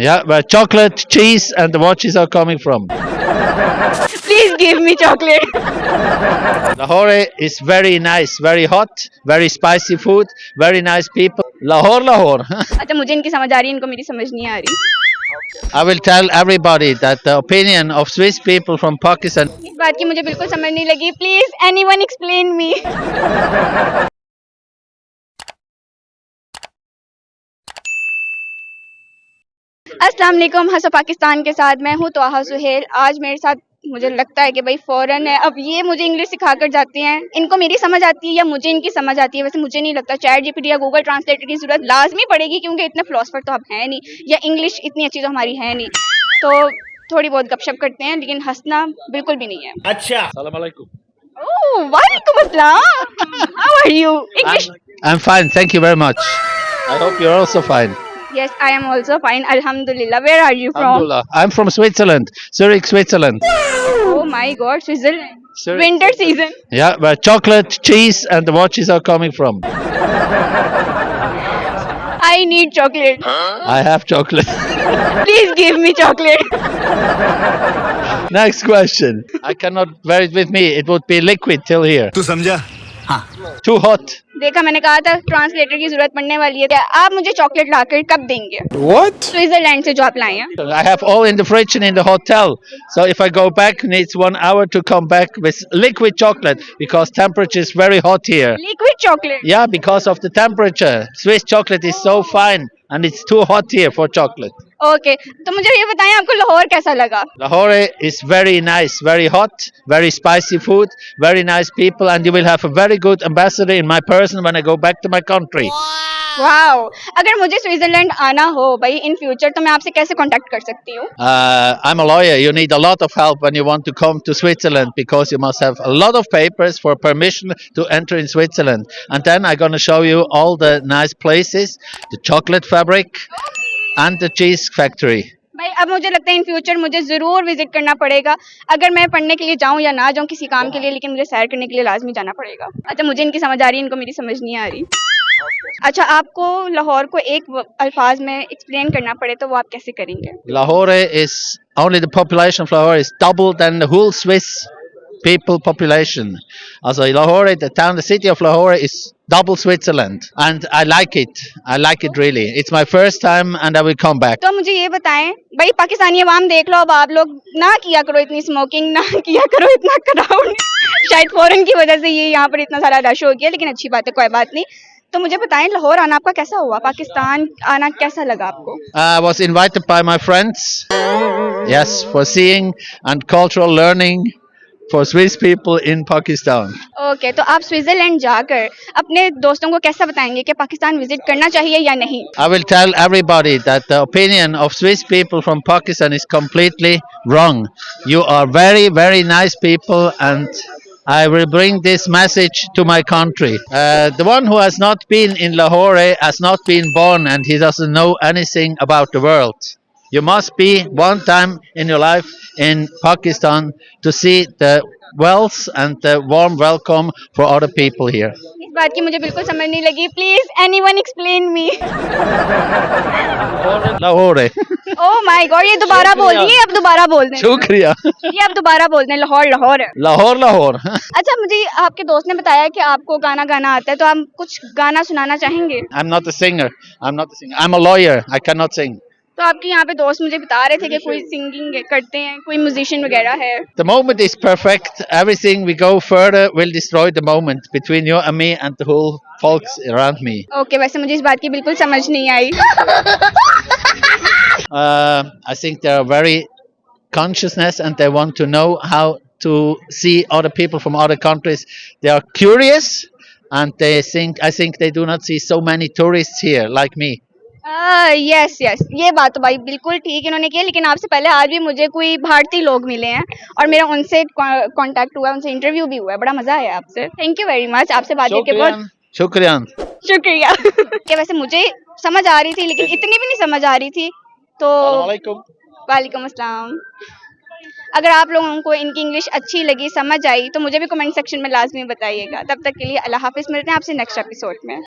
Yeah, where chocolate, cheese, and the watches are coming from. Please give me chocolate. Lahore is very nice, very hot, very spicy food, very nice people. Lahore, Lahore. अच्छा मुझे इनकी समझ आ रही है, इनको मेरी समझ नहीं आ रही. I will tell everybody that the opinion of Swiss people from Pakistan. इस बात की मुझे बिल्कुल समझ नहीं लगी. Please anyone explain me. अस्सलाम वालेकुम. हंसो पाकिस्तान के साथ मैं हूँ तोहा सुहेल. आज मेरे साथ मुझे लगता है कि भाई फॉरेन है. अब ये मुझे इंग्लिश सिखा कर जाते हैं. इनको मेरी समझ आती है या मुझे इनकी समझ आती है? वैसे मुझे नहीं लगता चैट जीपीटी या गूगल ट्रांसलेटर की जरूरत लाजमी पड़ेगी, क्योंकि इतने फिलोसफर तो अब है नहीं, या इंग्लिश इतनी अच्छी तो हमारी है नहीं. तो थोड़ी बहुत गपशप करते हैं, लेकिन हंसना बिल्कुल भी नहीं है. अच्छा. Assalamu alaikum. ओह वालेकुम अस्सलाम. How are you? English. I'm fine, thank you very much. I hope you're also fine. Yes, I am also fine. Alhamdulillah. Where are you from? Alhamdulillah. I'm from Switzerland, Zurich, Switzerland. Oh my God, Switzerland. Zurich, Winter season. Yeah, where chocolate, cheese, and the watches are coming from. I need chocolate. I have chocolate. Please give me chocolate. Next question. I cannot wear it with me. It would be liquid till here. तू समझा? Too hot. देखा, मैंने कहा था translator की जरूरत पड़ने वाली है. आप मुझे चॉकलेट लाकर कब देंगे? What? स्विट्जरलैंड से जो आप लाए हैं. I have all in the fridge and in the hotel. So if I go back, it needs 1 hour to come back with liquid chocolate because temperature is very hot here. Liquid chocolate. Yeah, because of the temperature. Swiss chocolate is so fine and it's too hot here for chocolate. Okay, तो मुझे ये बताएं आपको लाहौर कैसा लगा? Lahore is very nice, very hot, very spicy food, very nice people, and you will have a very good ambassador in my person when I go back to my country. Wow. अगर मुझे Switzerland आना हो भाई in future, तो मैं आपसे कैसे contact कर सकती हूँ? I'm a lawyer. You need a lot of help when you want to come to Switzerland because you must have a lot of papers for permission to enter in Switzerland. And then I'm going to show you all the nice places, the chocolate fabric and the cheese factory. भाई अब मुझे लगता है in future मुझे जरूर visit करना पड़ेगा. अगर मैं पढ़ने के लिए जाऊं या ना जाऊं किसी काम के लिए, लेकिन मुझे सैर करने के लिए लाजमी जाना पड़ेगा. अच्छा मुझे इनकी समझ आ रही है, इनको मेरी समझ नहीं आ रही. अच्छा आपको लाहौर को एक अल्फाज में एक्सप्लेन करना पड़े तो वो आप कैसे करेंगे? Lahore is only the population of Lahore is double than the whole Swiss people population. Also Lahore, the town, the city of Lahore is double Switzerland, and I like it. I like it really. It's my first time, and I will come back. तो मुझे ये बताएं भाई, पाकिस्तानी अवाम देख लो, अब आप लोग ना किया करो इतनी स्मोकिंग, ना किया करो इतना क्राउड. शायद फॉरेन की वजह से ये यहाँ पर इतना सारा रश हो गया, लेकिन अच्छी बात है, कोई बात नहीं. तो मुझे बताएं लाहौर आना आपका कैसा हुआ? पाकिस्तान आना कैसा लगा आपको? I was invited by my friends. Yes, for seeing and cultural learning for Swiss people in Pakistan. Okay, तो आप स्विट्जरलैंड जाकर अपने दोस्तों को कैसा बताएंगे कि पाकिस्तान विजिट करना चाहिए या नहीं? I will tell everybody that the opinion of Swiss people from Pakistan is completely wrong. You are very, very nice people, and I will bring this message to my country. The one who has not been in Lahore has not been born, and he doesn't know anything about the world. You must be one time in your life in Pakistan to see the wealth and the warm welcome for other people here. इस बात की मुझे बिल्कुल समझ नहीं लगी. Please anyone explain me. Lahore. Oh my God, ये दोबारा बोल दिए. अब दोबारा बोल दें. Shukriya. ये अब दोबारा बोल दें. लाहौर लाहौर है. Lahore, Lahore. अच्छा मुझे आपके दोस्त ने बताया कि आपको गाना गाना आता है, तो आप कुछ गाना सुनाना चाहेंगे? I'm not a singer. I'm a lawyer. I cannot sing. तो आपके यहाँ पे दोस्त मुझे बता रहे थे कि कोई सिंगिंग करते हैं, कोई म्यूजिशियन वगैरह है. The moment is perfect. Everything we go further will destroy the moment between you and me and the whole folks around me. Okay, वैसे मुझे इस बात की बिल्कुल समझ नहीं आई. I think they are very consciousness and they want to know how to see other people from other countries. They are curious and I think they do not see so many tourists here like me. Yes yes, ये बात तो भाई बिल्कुल ठीक इन्होंने किया. लेकिन आपसे पहले आज भी मुझे कोई भारतीय लोग मिले हैं और मेरा उनसे कांटेक्ट हुआ, उनसे इंटरव्यू भी हुआ है. बड़ा मजा आया आपसे. Thank you very much. आपसे बात करके बहुत शुक्रिया. शुक्रिया. कि वैसे मुझे समझ आ रही थी, लेकिन इतनी भी नहीं समझ आ रही थी. तो वालेकुम अस्सलाम. अगर आप लोगों को इनकी इंग्लिश अच्छी लगी, समझ आई, तो मुझे भी कमेंट सेक्शन में लाजमी बताइएगा. तब तक के लिए अल्लाह हाफिज़. मिलते हैं आपसे नेक्स्ट एपिसोड में.